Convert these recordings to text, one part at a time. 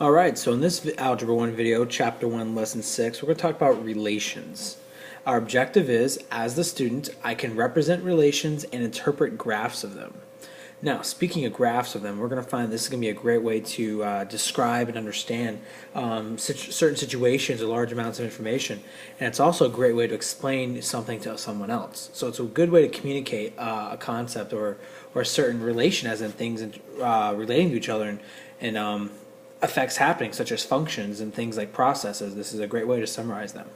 Alright, so in this Algebra 1 video, Chapter 1, Lesson 6, we're going to talk about relations. Our objective is, as the student, I can represent relations and interpret graphs of them. Now, speaking of graphs of them, we're going to find this is going to be a great way to describe and understand certain situations or large amounts of information. And it's also a great way to explain something to someone else. So it's a good way to communicate a concept or a certain relation, as in things relating to each other and effects happening, such as functions and things like processes. This is a great way to summarize them.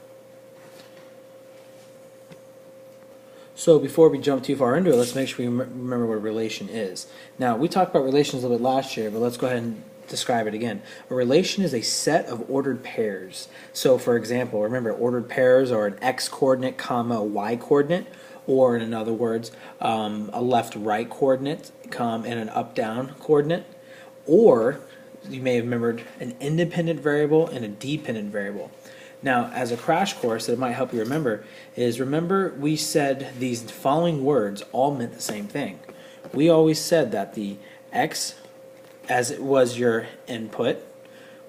So before we jump too far into it, let's make sure we remember what a relation is. Now, we talked about relations a little bit last year, but let's go ahead and describe it again. A relation is a set of ordered pairs. So for example, remember, ordered pairs are an x-coordinate comma a y-coordinate, or in other words, a left-right coordinate and an up-down coordinate, or you may have remembered an independent variable and a dependent variable. Now, as a crash course that might help you remember we said these following words all meant the same thing. We always said that the x, as it was your input,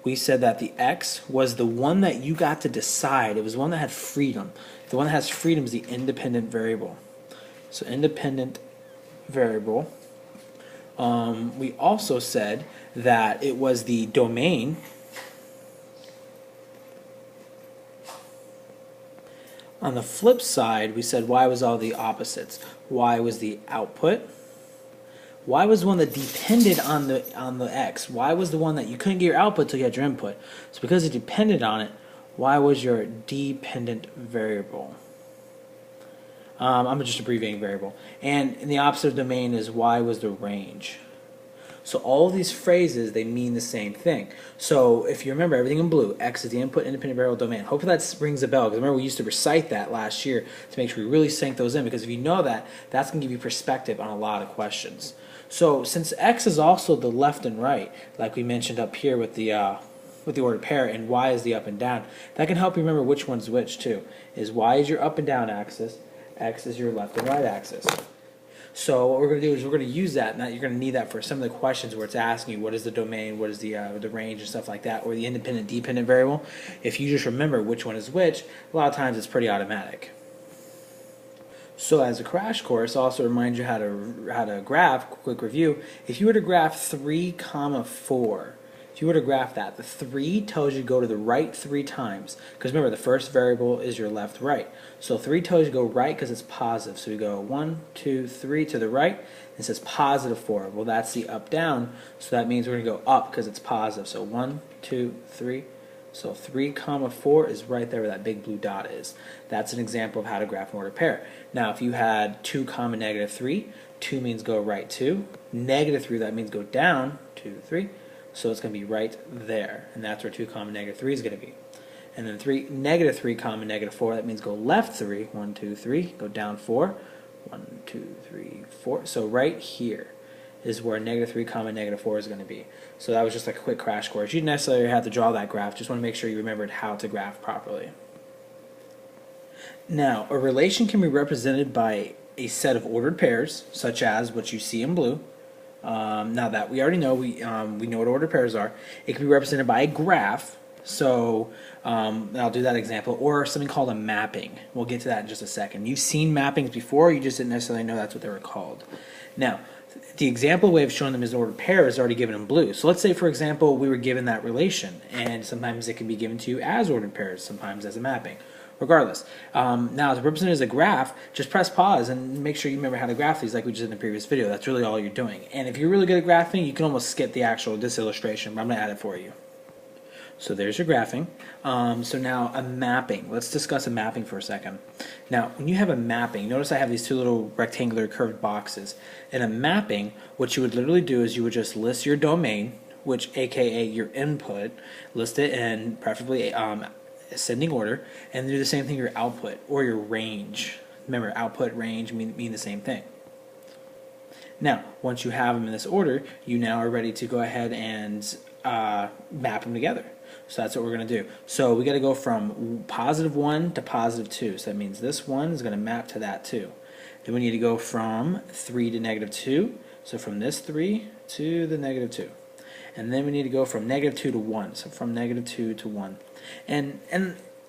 we said that the x was the one that you got to decide. It was the one that had freedom. The one that has freedom is the independent variable. So independent variable. We also said that it was the domain. On the flip side, we said y was all the opposites. Y was the output. Y was the one that depended on the x. Y was the one that you couldn't get your output until you had your input. So because it depended on it, y was your dependent variable. I'm just abbreviating variable. And in the opposite of domain is y was the range. So all of these phrases, they mean the same thing. So if you remember everything in blue, x is the input, independent variable, domain. Hopefully that rings a bell, because remember we used to recite that last year to make sure we really sank those in, because if you know that, that's going to give you perspective on a lot of questions. So since x is also the left and right, like we mentioned up here with the ordered pair, and y is the up and down, that can help you remember which one's which too. Is y is your up and down axis, x is your left and right axis. So what we're going to do is we're going to use that, and you're going to need that for some of the questions where it's asking you what is the domain, what is the range and stuff like that, or the independent dependent variable. If you just remember which one is which, a lot of times it's pretty automatic. So as a crash course, also reminds you how to graph. Quick review: if you were to graph 3, 4. If you were to graph that, the 3 tells you to go to the right 3 times. Because remember, the first variable is your left, right. So 3 tells you to go right because it's positive. So we go 1, 2, 3 to the right. It says positive 4. Well, that's the up, down. So that means we're going to go up because it's positive. So 1, 2, 3. So 3, 4 is right there where that big blue dot is. That's an example of how to graph an ordered pair. Now, if you had 2, negative 3, 2 means go right 2. Negative 3, that means go down 2, 3. So it's going to be right there, and that's where 2, negative 3 is going to be. And then negative 3, negative 4, that means go left 3, 1, 2, 3, go down 4, 1, 2, 3, 4. So right here is where negative 3, negative 4 is going to be. So that was just like a quick crash course. You didn't necessarily have to draw that graph, just want to make sure you remembered how to graph properly. Now, a relation can be represented by a set of ordered pairs, such as what you see in blue. Now that we already know, we know what ordered pairs are. It can be represented by a graph. So I'll do that example, or something called a mapping. We'll get to that in just a second. You've seen mappings before, you just didn't necessarily know that's what they were called. Now, the example way of showing them as an ordered pair is already given in blue. So let's say, for example, we were given that relation, and sometimes it can be given to you as ordered pairs, sometimes as a mapping. Regardless, now to represent it as a graph, just press pause and make sure you remember how to graph these like we did in the previous video. That's really all you're doing. And if you're really good at graphing, you can almost skip this illustration, but I'm going to add it for you. So there's your graphing. So now a mapping. Let's discuss a mapping for a second. Now, when you have a mapping, notice I have these 2 little rectangular curved boxes. In a mapping, what you would literally do is you would just list your domain, which aka your input, list it in preferably ascending order, and do the same thing your output or your range. Remember, output, range mean the same thing. Now, once you have them in this order, you now are ready to go ahead and map them together. So that's what we're going to do. So we got to go from positive 1 to positive 2. So that means this 1 is going to map to that 2. Then we need to go from 3 to negative 2. So from this 3 to the negative 2. and then we need to go from -2 to 1. So from -2 to 1. And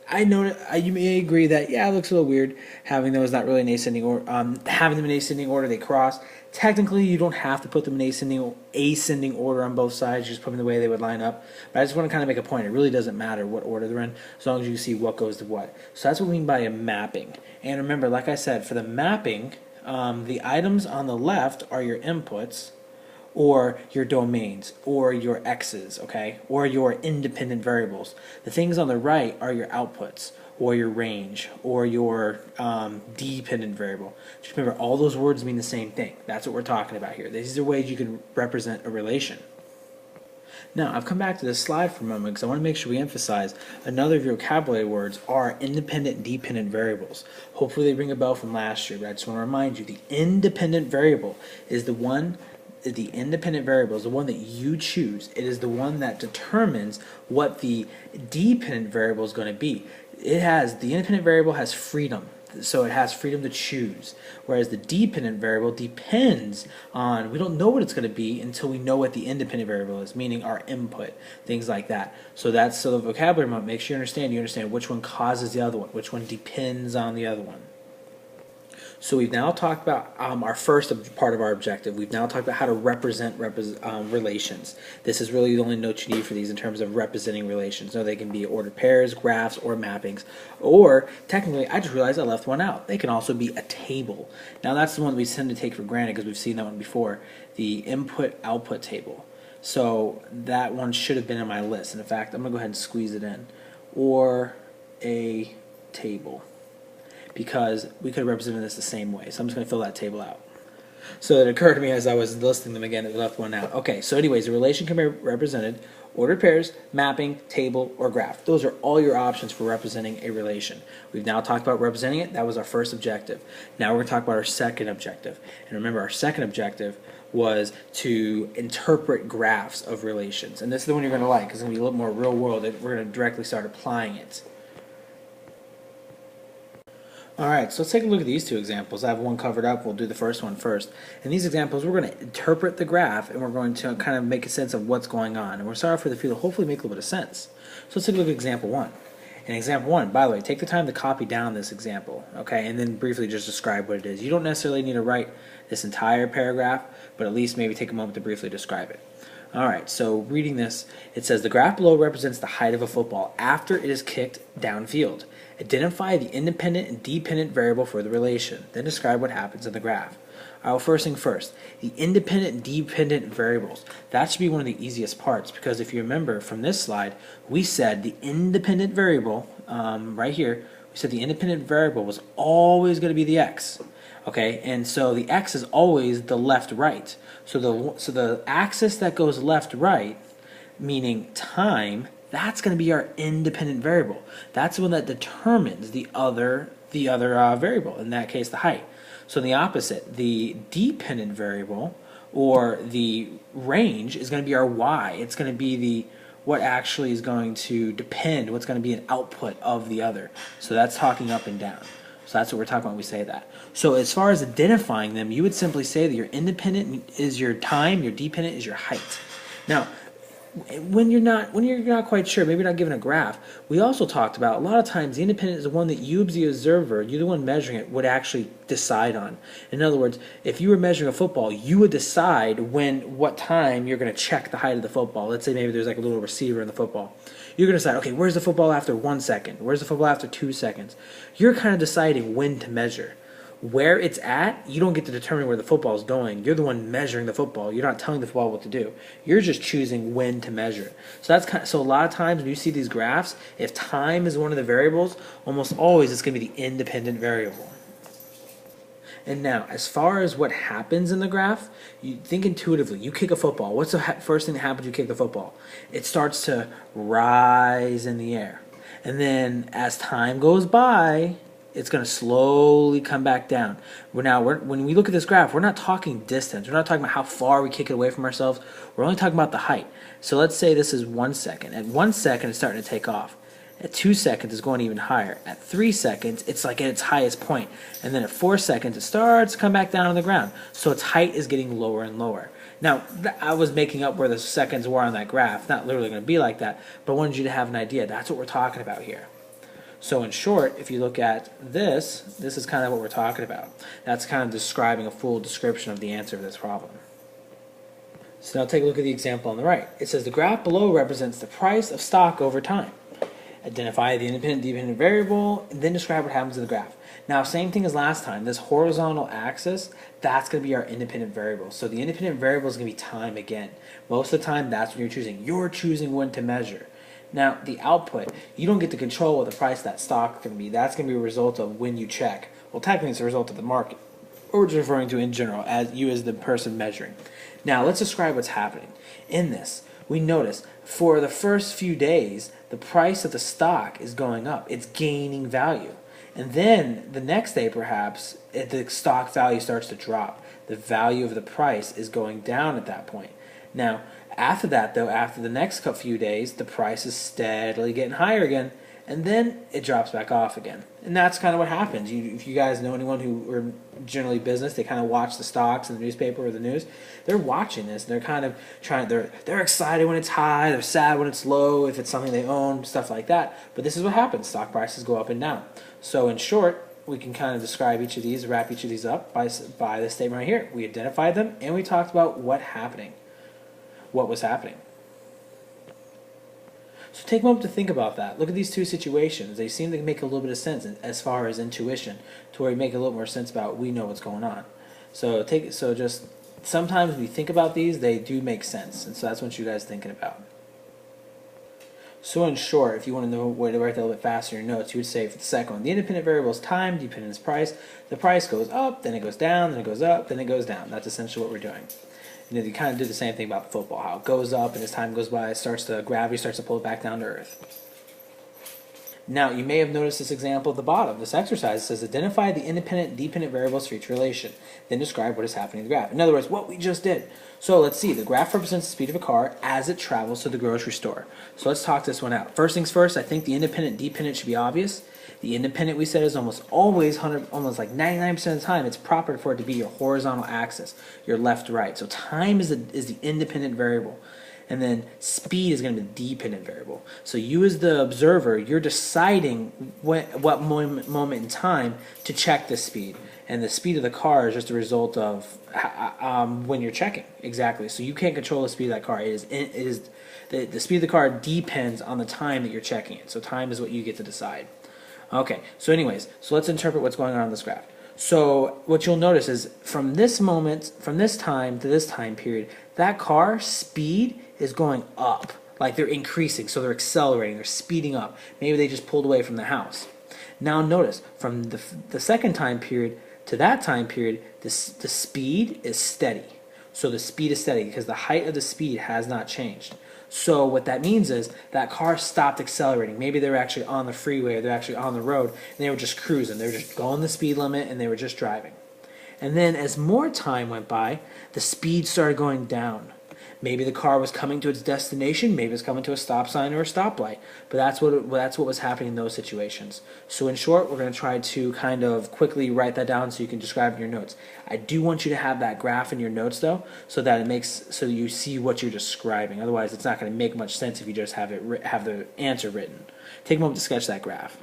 I know you may agree that, yeah, it looks a little weird having those not really in ascending order, having them in ascending order, they cross. Technically, you don't have to put them in ascending order on both sides. You just put them the way they would line up. But I just want to kind of make a point. It really doesn't matter what order they're in, as long as you see what goes to what. So that's what we mean by a mapping. And remember, like I said, for the mapping, the items on the left are your inputs, or your domains, or your x's, okay, or your independent variables. The things on the right are your outputs, or your range, or your dependent variable. Just remember, all those words mean the same thing. That's what we're talking about here. These are ways you can represent a relation. Now, I've come back to this slide for a moment because I want to make sure we emphasize another of your vocabulary words are independent and dependent variables. Hopefully they ring a bell from last year, but I just want to remind you, the independent variable is the independent variable is the one that you choose. It is the one that determines what the dependent variable is going to be. The independent variable has freedom, so it has freedom to choose, whereas the dependent variable depends on, we don't know what it's going to be until we know what the independent variable is, meaning our input, things like that. So that's, so the vocabulary moment makes you understand which one causes the other one, which one depends on the other one. So we've now talked about our first part of our objective. We've now talked about how to represent relations. This is really the only note you need for these in terms of representing relations. So they can be ordered pairs, graphs, or mappings. Or, technically, I just realized I left one out. They can also be a table. Now that's the one that we tend to take for granted because we've seen that one before, the input-output table. So that one should have been on my list. And in fact, I'm going to go ahead and squeeze it in. Or a table, because we could have represented this the same way. So I'm just going to fill that table out. So it occurred to me as I was listing them again that we left one out. Okay, so anyways, a relation can be represented ordered pairs, mapping, table, or graph. Those are all your options for representing a relation. We've now talked about representing it. That was our first objective. Now we're going to talk about our second objective. And remember, our second objective was to interpret graphs of relations. And this is the one you're going to like because it's going to be a little more real world. We're going to directly start applying it. Alright, so let's take a look at these two examples. I have one covered up. We'll do the first one first. In these examples, we're going to interpret the graph, and we're going to kind of make a sense of what's going on. And we'll start off with a few that hopefully make a little bit of sense. So let's take a look at example 1. In example 1, by the way, take the time to copy down this example, okay, and then briefly just describe what it is. You don't necessarily need to write this entire paragraph, but at least maybe take a moment to briefly describe it. Alright, so reading this, it says the graph below represents the height of a football after it is kicked downfield. Identify the independent and dependent variable for the relation. Then describe what happens in the graph. Alright, first thing first, the independent and dependent variables. That should be one of the easiest parts because if you remember from this slide, we said the independent variable, right here, we said the independent variable was always going to be the x. Okay, and so the x is always the left-right. So the axis that goes left-right, meaning time, that's going to be our independent variable. That's the one that determines the other variable, in that case the height. So the opposite, the dependent variable, or the range, is going to be our y. It's going to be what actually is going to depend, what's going to be an output of the other. So that's talking up and down. So that's what we're talking about when we say that. So as far as identifying them, you would simply say that your independent is your time, your dependent is your height. Now, when you're not quite sure, maybe you're not given a graph, we also talked about a lot of times the independent is the one that you as the observer, you're the one measuring it, would actually decide on. In other words, if you were measuring a football, you would decide what time you're going to check the height of the football. Let's say maybe there's like a little receiver in the football. You're going to decide, okay, where's the football after 1 second? Where's the football after 2 seconds? You're kind of deciding when to measure. Where it's at, you don't get to determine where the football is going. You're the one measuring the football. You're not telling the football what to do. You're just choosing when to measure. So so a lot of times when you see these graphs, if time is one of the variables, almost always it's going to be the independent variable. And now, as far as what happens in the graph, you think intuitively. You kick a football. What's the first thing that happens when you kick the football? It starts to rise in the air. And then as time goes by, it's going to slowly come back down. When we look at this graph, we're not talking distance. We're not talking about how far we kick it away from ourselves. We're only talking about the height. So let's say this is 1 second. At 1 second, it's starting to take off. At 2 seconds, it's going even higher. At 3 seconds, it's like at its highest point. And then at 4 seconds, it starts to come back down on the ground. So its height is getting lower and lower. Now, I was making up where the seconds were on that graph. Not literally going to be like that, but I wanted you to have an idea. That's what we're talking about here. So in short, if you look at this is kind of what we're talking about. That's kind of describing a full description of the answer of this problem. So now take a look at the example on the right. It says the graph below represents the price of stock over time. Identify the independent dependent variable, and then describe what happens in the graph. Now, same thing as last time. This horizontal axis, that's going to be our independent variable. So the independent variable is going to be time again. Most of the time, that's what you're choosing. You're choosing when to measure. Now, the output, you don't get to control what the price of that stock is going to be. That's going to be a result of when you check. Well, technically, it's a result of the market. Or we're just referring to in general, as you as the person measuring. Now, let's describe what's happening. In this, we notice for the first few days, the price of the stock is going up. It's gaining value. And then the next day, perhaps, the stock value starts to drop. The value of the price is going down at that point. Now, after that, though, after the next few days, the price is steadily getting higher again, and then it drops back off again. And that's kind of what happens. If you guys know anyone who are generally business, they kind of watch the stocks in the newspaper or the news. They're watching this. They're kind of trying. They're excited when it's high. They're sad when it's low. If it's something they own, stuff like that. But this is what happens. Stock prices go up and down. So in short, we can kind of describe each of these, wrap each of these up by this statement right here. We identified them and we talked about what was happening. So take a moment to think about that. Look at these two situations. They seem to make a little bit of sense as far as intuition, to where you make a little more sense about we know what's going on. So just sometimes when you think about these, they do make sense, and so that's what you guys thinking about. So in short, if you want to know a way to write that a little bit faster in your notes, you would say for the second one, the independent variable is time, dependent is price. The price goes up, then it goes down, then it goes up, then it goes down. That's essentially what we're doing. You kind of do the same thing about football, how it goes up and as time goes by, gravity starts to pull it back down to earth. Now, you may have noticed this example at the bottom. This exercise says identify the independent and dependent variables for each relation, then describe what is happening in the graph. In other words, what we just did. So let's see. The graph represents the speed of a car as it travels to the grocery store. So let's talk this one out. First things first, I think the independent and dependent should be obvious. The independent, we said, is almost always almost like 99% of the time, it's proper for it to be your horizontal axis, your left-right. So time is the independent variable. And then speed is going to be the dependent variable. So you as the observer, you're deciding what moment in time to check the speed. And the speed of the car is just a result of when you're checking. Exactly. So you can't control the speed of that car. The speed of the car depends on the time that you're checking it. So time is what you get to decide. Okay, so anyways, so let's interpret what's going on in this graph. So what you'll notice is from this moment, from this time to this time period, that car speed is going up. Like they're increasing, so they're accelerating, they're speeding up. Maybe they just pulled away from the house. Now notice, from the second time period to that time period, the speed is steady. So the speed is steady because the height of the speed has not changed. So what that means is that car stopped accelerating. Maybe they were actually on the freeway or they're actually on the road and they were just cruising. They were just going the speed limit and they were just driving. And then as more time went by, the speed started going down. Maybe the car was coming to its destination, maybe it's coming to a stop sign or a stoplight. But that's what was happening in those situations. So in short, we're going to try to kind of quickly write that down so you can describe it in your notes. I do want you to have that graph in your notes though, so that you see what you're describing. Otherwise, it's not going to make much sense if you just have the answer written. Take a moment to sketch that graph.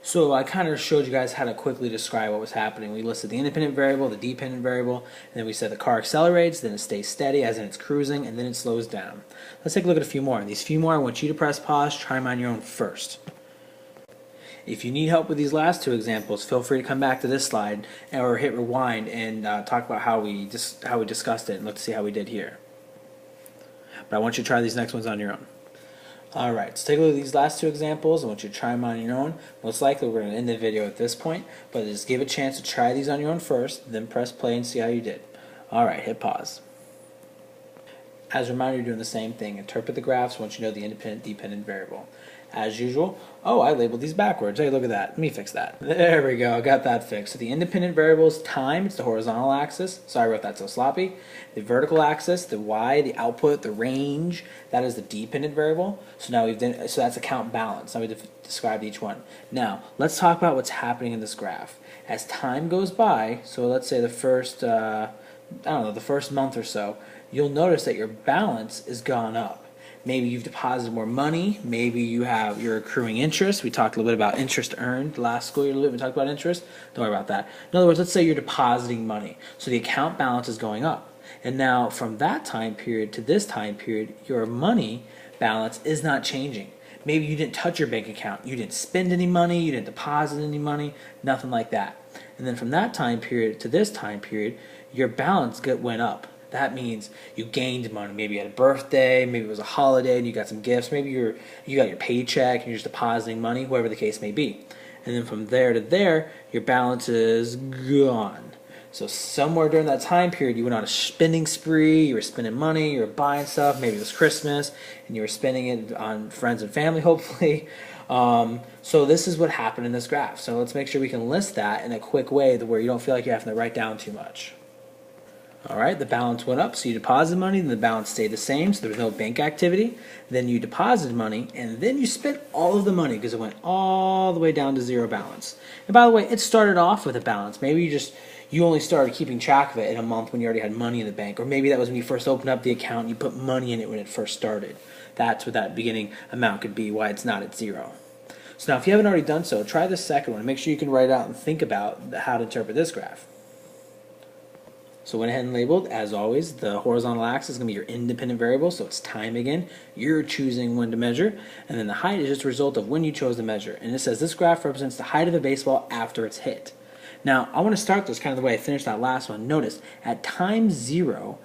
So I kind of showed you guys how to quickly describe what was happening. We listed the independent variable, the dependent variable, and then we said the car accelerates, then it stays steady as in it's cruising, and then it slows down. Let's take a look at a few more. And these few more, I want you to press pause, try them on your own first. If you need help with these last two examples, feel free to come back to this slide or hit rewind and talk about how we discussed it and look to see how we did here. But I want you to try these next ones on your own. Alright, so take a look at these last two examples. I want you to try them on your own. Most likely we're going to end the video at this point, but just give a chance to try these on your own first, then press play and see how you did. Alright, hit pause. As a reminder, you're doing the same thing. Interpret the graphs once you know the independent, dependent variable. As usual, oh, I labeled these backwards. Hey, look at that. Let me fix that. There we go. I got that fixed. So the independent variable is time. It's the horizontal axis. Sorry I wrote that so sloppy. The vertical axis, the y, the output, the range, that is the dependent variable. So now so that's account balance. Now we've described each one. Now, let's talk about what's happening in this graph. As time goes by, so let's say the first I don't know, the first month or so, you'll notice that your balance is gone up. Maybe you've deposited more money. Maybe you're accruing interest. We talked a little bit about interest earned last school year. We talked about interest. Don't worry about that. In other words, let's say you're depositing money, so the account balance is going up. And now from that time period to this time period, your money balance is not changing. Maybe you didn't touch your bank account. You didn't spend any money. You didn't deposit any money. Nothing like that. And then from that time period to this time period, your balance went up. That means you gained money. Maybe you had a birthday, maybe it was a holiday and you got some gifts, maybe you got your paycheck and you're just depositing money, whatever the case may be. And then from there to there, your balance is gone. So somewhere during that time period, you went on a spending spree, you were spending money, you were buying stuff, maybe it was Christmas, and you were spending it on friends and family, hopefully. So this is what happened in this graph. So let's make sure we can list that in a quick way where you don't feel like you're having to write down too much. All right, the balance went up, so you deposited money, then the balance stayed the same, so there was no bank activity. Then you deposited money, and then you spent all of the money because it went all the way down to zero balance. And by the way, it started off with a balance. Maybe you only started keeping track of it in a month when you already had money in the bank, or maybe that was when you first opened up the account and you put money in it when it first started. That's what that beginning amount could be, why it's not at zero. So now if you haven't already done so, try the second one. Make sure you can write out and think about how to interpret this graph. So went ahead and labeled, as always, the horizontal axis is going to be your independent variable, so it's time again. You're choosing when to measure, and then the height is just a result of when you chose to measure. And it says this graph represents the height of the baseball after it's hit. Now, I want to start this kind of the way I finished that last one. Notice, at time 0,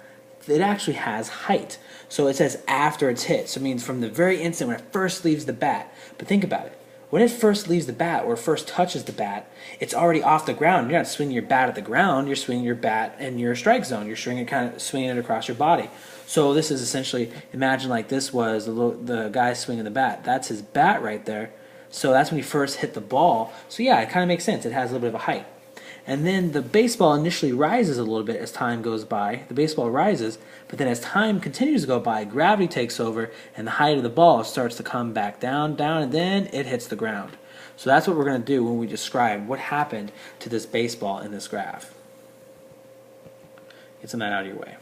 it actually has height. So it says after it's hit, so it means from the very instant when it first leaves the bat. But think about it. When it first leaves the bat or first touches the bat, it's already off the ground. You're not swinging your bat at the ground. You're swinging your bat in your strike zone. You're swinging it across your body. So this is essentially, imagine like this was the guy swinging the bat. That's his bat right there. So that's when he first hit the ball. So yeah, it kind of makes sense. It has a little bit of a height. And then the baseball initially rises a little bit as time goes by. The baseball rises, but then as time continues to go by, gravity takes over, and the height of the ball starts to come back down, and then it hits the ground. So that's what we're going to do when we describe what happened to this baseball in this graph. Get some of that out of your way.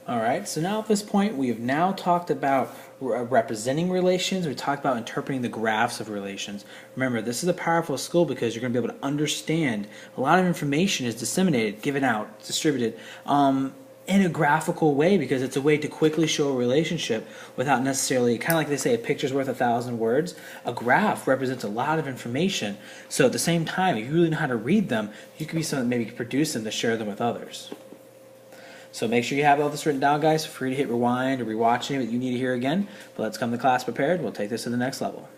Alright, so now at this point we have now talked about representing relations. We talked about interpreting the graphs of relations. Remember, this is a powerful skill because you're going to be able to understand a lot of information is disseminated, given out, distributed in a graphical way because it's a way to quickly show a relationship without necessarily, kind of like they say, a picture's worth 1,000 words. A graph represents a lot of information. So at the same time, if you really know how to read them, you can be someone that maybe produce them to share them with others. So make sure you have all this written down, guys. Feel free to hit rewind or rewatch it if you need to hear again. But let's come to class prepared. We'll take this to the next level.